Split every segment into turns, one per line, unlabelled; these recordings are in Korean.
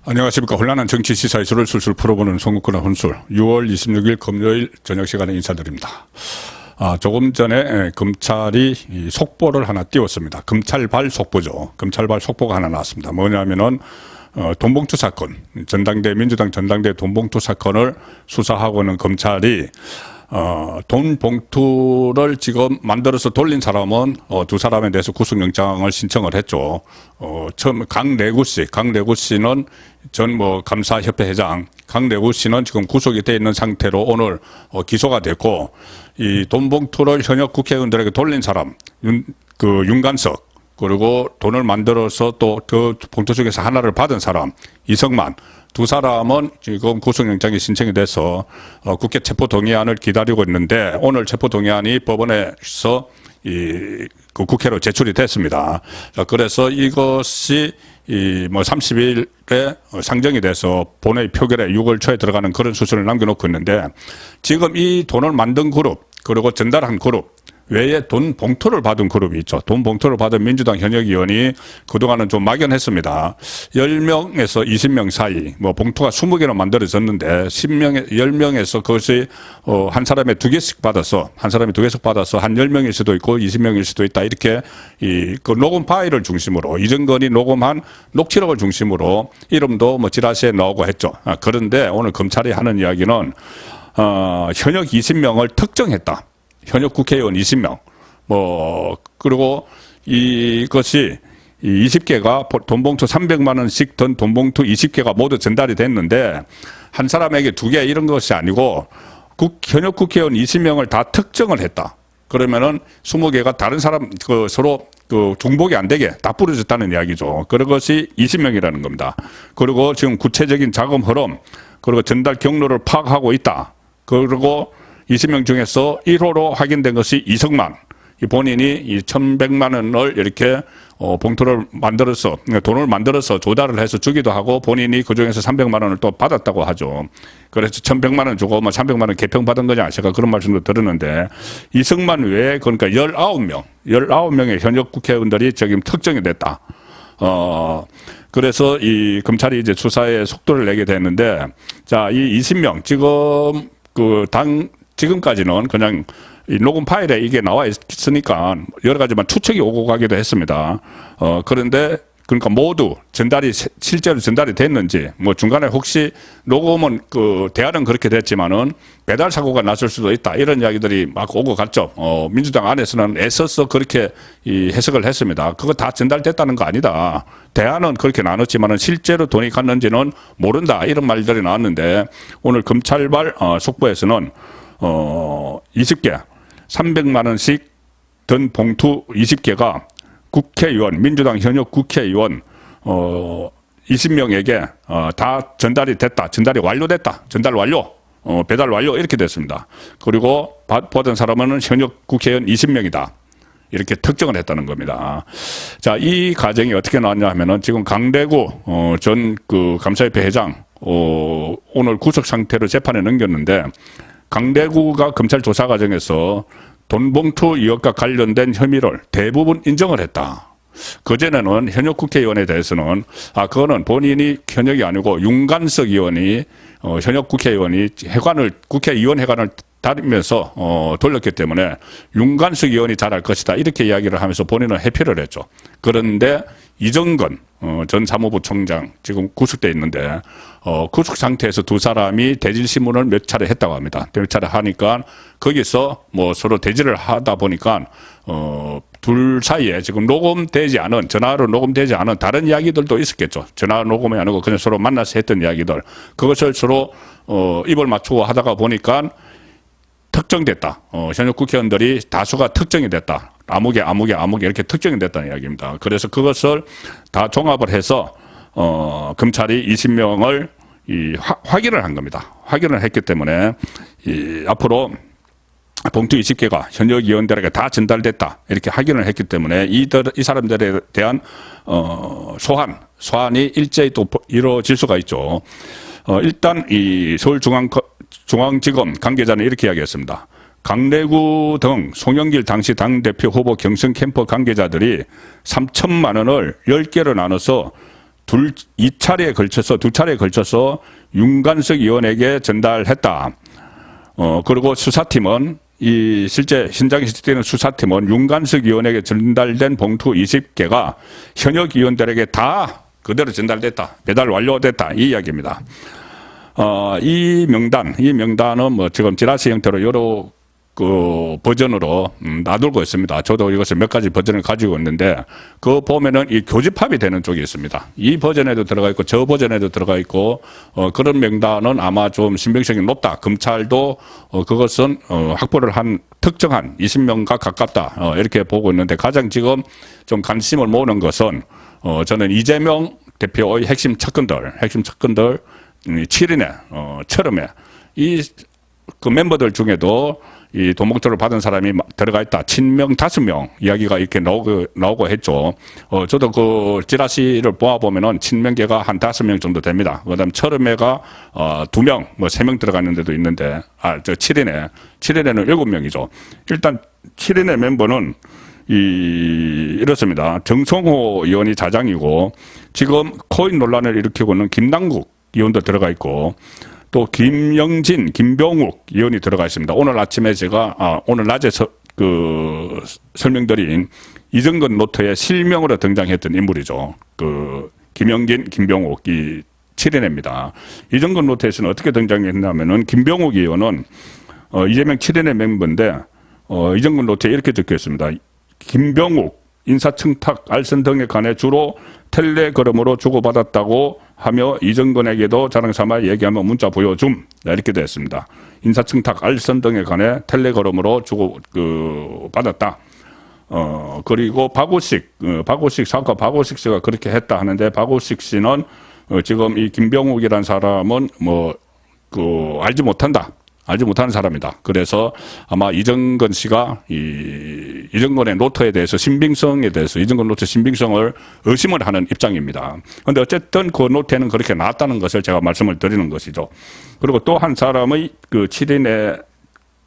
안녕하십니까. 혼란한 정치 시사 이슈를 술술 풀어보는 송국근의 혼술. 6월 26일 금요일 저녁 시간에 인사드립니다. 조금 전에 검찰이 속보를 하나 띄웠습니다. 검찰발 속보죠. 검찰발 속보가 하나 나왔습니다. 뭐냐면은 돈봉투 사건, 민주당 전당대 돈봉투 사건을 수사하고 있는 검찰이 돈 봉투를 지금 만들어서 돌린 사람은 두 사람에 대해서 구속영장을 신청을 했죠. 처음 강래구 씨는 전 감사협회 회장, 강래구 씨는 지금 구속이 돼 있는 상태로 오늘 기소가 됐고, 이 돈 봉투를 현역 국회의원들에게 돌린 사람, 윤관석, 그리고 돈을 만들어서 또 그 봉투 중에서 하나를 받은 사람, 이성만, 두 사람은 지금 구속영장이 신청이 돼서 국회 체포동의안을 기다리고 있는데, 오늘 체포동의안이 법원에서 그 국회로 제출이 됐습니다. 그래서 이것이 30일에 상정이 돼서 본회의 표결에 6월 초에 들어가는 그런 수순을 남겨놓고 있는데, 지금 이 돈을 만든 그룹, 그리고 전달한 그룹 외에 돈 봉투를 받은 그룹이 있죠. 돈 봉투를 받은 민주당 현역 의원이 그동안은 좀 막연했습니다. 10명에서 20명 사이, 봉투가 20개나 만들어졌는데 10명에서 그것이 한 사람에 한 사람이 두 개씩 받아서 한 10명일 수도 있고 20명일 수도 있다. 이렇게 그 녹음 파일을 중심으로, 이정건이 녹음한 녹취록을 중심으로 이름도 찌라시에 나오고 했죠. 그런데 오늘 검찰이 하는 이야기는 현역 20명을 특정했다. 현역 국회의원 20명. 그리고 이것이 20개가 돈봉투 300만 원씩 든 돈봉투 20개가 모두 전달이 됐는데, 한 사람에게 2개 이런 것이 아니고 현역 국회의원 20명을 다 특정을 했다. 그러면은 20개가 다른 사람 서로 중복이 안 되게 다 뿌려졌다는 이야기죠. 그런 것이 20명이라는 겁니다. 그리고 지금 구체적인 자금 흐름, 그리고 전달 경로를 파악하고 있다. 그리고 20명 중에서 1호로 확인된 것이 이성만. 본인이 이 1,100만 원을 이렇게 봉투를 만들어서, 돈을 만들어서 조달을 해서 주기도 하고, 본인이 그 중에서 300만 원을 또 받았다고 하죠. 그래서 1,100만 원 주고 300만 원 개평 받은 거냐, 제가 그런 말씀도 들었는데, 이성만 외에 그러니까 19명의 현역 국회의원들이 지금 특정이 됐다. 그래서 이 검찰이 이제 수사에 속도를 내게 됐는데, 자, 이 20명 지금 지금까지는 그냥 이 녹음 파일에 이게 나와 있으니까 여러 가지만 추측이 오고 가기도 했습니다. 그런데 그러니까 모두 실제로 전달이 됐는지, 중간에 혹시 녹음은 대화는 그렇게 됐지만은 배달 사고가 났을 수도 있다. 이런 이야기들이 막 오고 갔죠. 민주당 안에서는 애써서 그렇게 해석을 했습니다. 그거 다 전달됐다는 거 아니다. 대화는 그렇게 나눴지만은 실제로 돈이 갔는지는 모른다. 이런 말들이 나왔는데, 오늘 검찰발 속보에서는 20개, 300만 원씩 든 봉투 20개가 국회의원, 민주당 현역 국회의원 20명에게 다 전달이 됐다. 전달이 완료됐다. 전달 완료. 배달 완료. 이렇게 됐습니다. 그리고 받은 사람은 현역 국회의원 20명이다. 이렇게 특정을 했다는 겁니다. 자, 이 과정이 어떻게 나왔냐 하면은, 지금 강대구 전 감사협회 회장 오늘 구속 상태로 재판에 넘겼는데, 강대구가 검찰 조사 과정에서 돈봉투 의혹과 관련된 혐의를 대부분 인정을 했다. 그전에는 현역 국회의원에 대해서는 그거는 본인이 현역이 아니고 윤관석 의원이 현역 국회의원이 국회의원 회관을 다니면서 돌렸기 때문에 윤관석 의원이 잘할 것이다. 이렇게 이야기를 하면서 본인은 회피를 했죠. 그런데 이정건 전 사무부 총장 지금 구속돼 있는데, 구속 상태에서 두 사람이 대질 신문을 몇 차례 했다고 합니다. 몇 차례 하니까 거기서 서로 대질을 하다 보니까 둘 사이에 지금 전화로 녹음되지 않은 다른 이야기들도 있었겠죠. 전화 녹음이 아니고 그냥 서로 만나서 했던 이야기들, 그것을 서로 입을 맞추고 하다가 보니까 특정됐다. 현역 국회의원들이 다수가 특정이 됐다. 아무개 이렇게 특정이 됐다는 이야기입니다. 그래서 그것을 다 종합을 해서 검찰이 20명을 확인을 한 겁니다. 확인을 했기 때문에 앞으로 봉투 20개가 현역 의원들에게 다 전달됐다. 이렇게 확인을 했기 때문에 이 사람들에 대한 소환이 일제히 또 이루어질 수가 있죠. 일단 이 서울중앙지검 관계자는 이렇게 이야기했습니다. 강래구 등 송영길 당시 당대표 후보 경선 캠프 관계자들이 3천만 원을 10개로 나눠서 두 차례에 걸쳐서 윤관석 의원에게 전달했다. 그리고 수사팀은 실제 현장에 실시되는 수사팀은 윤관석 의원에게 전달된 봉투 20개가 현역 의원들에게 다 그대로 전달됐다. 배달 완료됐다. 이 이야기입니다. 이 명단은 뭐 지금 지라시 형태로 여러 버전으로 놔두고 있습니다. 저도 이것을 몇 가지 버전을 가지고 있는데 그 보면은 이 교집합이 되는 쪽이 있습니다. 이 버전에도 들어가 있고 저 버전에도 들어가 있고 그런 명단은 아마 좀 신빙성이 높다. 검찰도 그것은 확보를 한 특정한 20명과 가깝다. 이렇게 보고 있는데 가장 지금 좀 관심을 모으는 것은 저는 이재명 대표의 핵심 측근들 7인의 처음에 그 멤버들 중에도 이 돈봉투를 받은 사람이 들어가 있다. 친명 5명 이야기가 이렇게 나오고 했죠. 저도 그 지라시를 모아보면은 친명계가 한 5명 정도 됩니다. 그 다음 철음회가 2명, 뭐 3명 들어가는 데도 있는데, 7인에는 7명이죠. 일단 7인의 멤버는 이렇습니다. 정성호 의원이 자장이고, 지금 코인 논란을 일으키고 있는 김남국 의원도 들어가 있고, 또 김영진, 김병욱 의원이 들어가 있습니다. 오늘 아침에 오늘 낮에 설명드린 이정근 노트에 실명으로 등장했던 인물이죠. 김영진, 김병욱 이 7인입니다. 이정근 노트에서는 어떻게 등장했냐면은 김병욱 의원은 이재명 7인의 멤버인데 이정근 노트에 이렇게 적혀 있습니다. 김병욱 인사청탁 알선 등에 관해 주로 텔레그램으로 주고받았다고 하며 이정근에게도 자랑삼아 얘기하며 문자 보여줌 이렇게 되어 있습니다. 인사청탁 알선 등에 관해 텔레그램으로 받았다. 그리고 박우식 사업가 박우식 씨가 그렇게 했다 하는데 박우식 씨는 지금 이 김병욱이라는 사람은 알지 못하는 사람이다. 그래서 아마 이정근 씨가 이정근의 노트에 대해서 이정근 노트 신빙성을 의심을 하는 입장입니다. 그런데 어쨌든 그 노트에는 그렇게 나왔다는 것을 제가 말씀을 드리는 것이죠. 그리고 또 한 사람의 7인의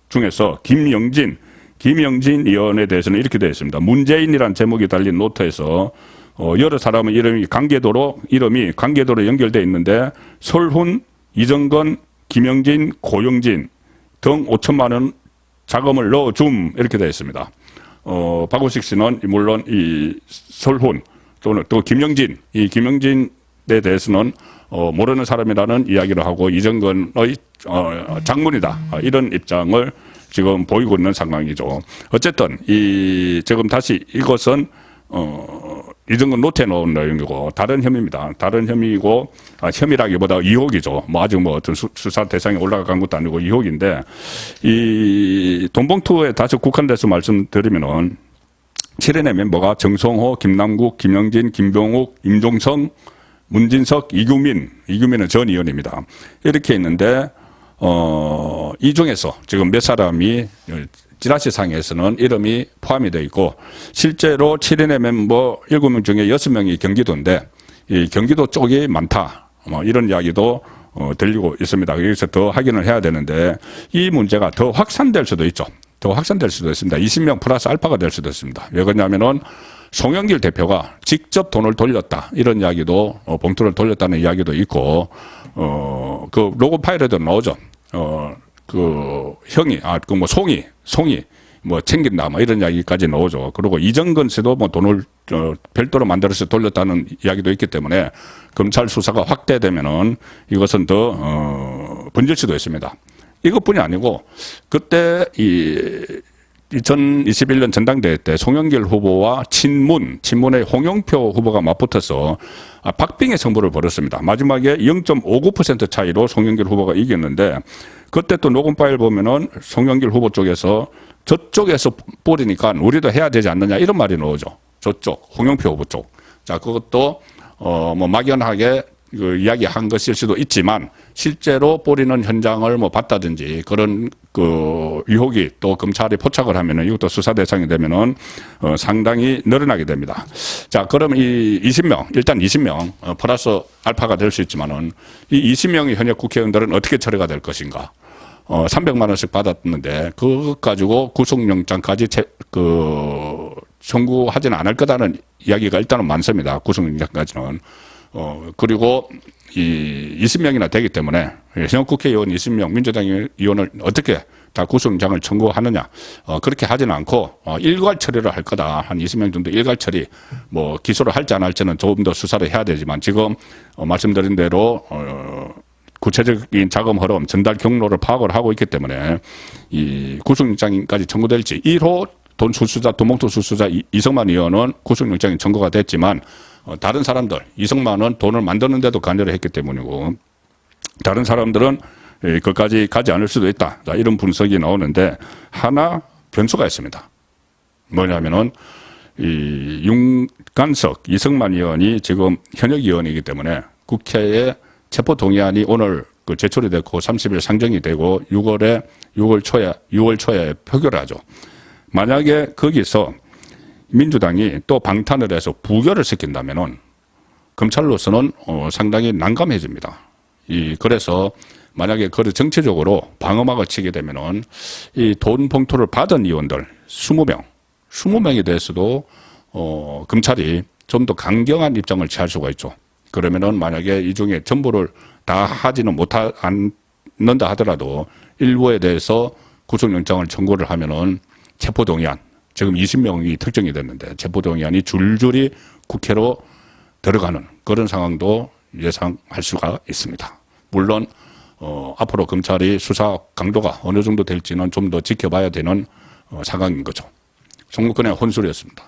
중에서 김영진 의원에 대해서는 이렇게 되어 있습니다. 문재인이라는 제목이 달린 노트에서 여러 사람의 이름이 관계도로 연결되어 있는데 설훈, 이정근, 김영진, 고영진 등 5천만 원 자금을 넣어줌 이렇게 되어 있습니다. 박우식 씨는 물론 이 설훈 또 김영진에 대해서는 모르는 사람이라는 이야기를 하고 이정근의 장문이다 이런 입장을 지금 보이고 있는 상황이죠. 어쨌든 지금 다시 이것은 이정근 노트에 넣은 내용이고 다른 혐의입니다. 다른 혐의이고 혐의라기보다 의혹이죠. 아직 어떤 수사 대상에 올라간 것도 아니고 의혹인데 이 돈봉투에 다시 국한돼서 말씀드리면은 7인의 멤버가 정성호, 김남국, 김영진, 김병욱, 임종성, 문진석, 이규민은 전 의원입니다. 이렇게 있는데 이 중에서 지금 몇 사람이 지라시상에서는 이름이 포함이 되어 있고 실제로 7인의 멤버 7명 중에 6명이 경기도인데 이 경기도 쪽이 많다. 이런 이야기도 들리고 있습니다. 여기서 더 확인을 해야 되는데 이 문제가 더 확산될 수도 있죠. 더 확산될 수도 있습니다. 20명 플러스 알파가 될 수도 있습니다. 왜 그러냐면은 송영길 대표가 직접 돈을 돌렸다. 이런 이야기도 봉투를 돌렸다는 이야기도 있고 그 로고 파일에도 나오죠. 송이 챙긴다 이런 이야기까지 나오죠. 그리고 이정근 씨도 돈을 별도로 만들어서 돌렸다는 이야기도 있기 때문에 검찰 수사가 확대되면은 이것은 더 번질 수도 있습니다. 이것뿐이 아니고 그때 2021년 전당대회 때 송영길 후보와 친문의 홍영표 후보가 맞붙어서 박빙의 승부를 벌였습니다. 마지막에 0.59% 차이로 송영길 후보가 이겼는데 그때 또 녹음 파일 보면은 송영길 후보 쪽에서 저쪽에서 뿌리니까 우리도 해야 되지 않느냐 이런 말이 나오죠. 저쪽 홍영표 후보 쪽. 자, 그것도 막연하게 이야기한 것일 수도 있지만 실제로 뿌리는 현장을 봤다든지 그런 의혹이 또 검찰이 포착을 하면은 이것도 수사 대상이 되면은 상당히 늘어나게 됩니다. 자, 그럼 이 20명 일단 20명 플러스 알파가 될 수 있지만은 이 20명의 현역 국회의원들은 어떻게 처리가 될 것인가? 300만 원씩 받았는데 그것 가지고 구속영장까지 청구하지는 않을 거다는 이야기가 일단은 많습니다. 구속영장까지는. 그리고 이 20명이나 되기 때문에 현역 국회의원 20명, 민주당 의원을 어떻게 다 구속영장을 청구하느냐. 그렇게 하지는 않고 일괄 처리를 할 거다. 한 20명 정도 일괄 처리. 뭐 기소를 할지 안 할지는 조금 더 수사를 해야 되지만 지금 말씀드린 대로 구체적인 자금 흐름, 전달 경로를 파악을 하고 있기 때문에 이 구속영장까지 청구될지 1호 돈 수수자, 돈봉투 수수자 이성만 의원은 구속영장이 청구가 됐지만 다른 사람들, 이성만은 돈을 만드는데도 관여를 했기 때문이고 다른 사람들은 그까지 가지 않을 수도 있다. 이런 분석이 나오는데 하나 변수가 있습니다. 뭐냐면은 이 윤관석, 이성만 의원이 지금 현역 의원이기 때문에 국회에 체포 동의안이 오늘 제출이 됐고 30일 상정이 되고 6월 초에 표결을 하죠. 만약에 거기서 민주당이 또 방탄을 해서 부결을 시킨다면은 검찰로서는 상당히 난감해집니다. 그래서 만약에 그를 정치적으로 방어막을 치게 되면은 이 돈 봉투를 받은 의원들 20명에 대해서도 검찰이 좀 더 강경한 입장을 취할 수가 있죠. 그러면은 만약에 이 중에 전부를 다 하지는 않는다 하더라도 일부에 대해서 구속영장을 청구를 하면은 체포동의안, 지금 20명이 특정이 됐는데 체포동의안이 줄줄이 국회로 들어가는 그런 상황도 예상할 수가 있습니다. 물론 앞으로 검찰이 수사 강도가 어느 정도 될지는 좀 더 지켜봐야 되는 상황인 거죠. 송국근의 혼술이었습니다.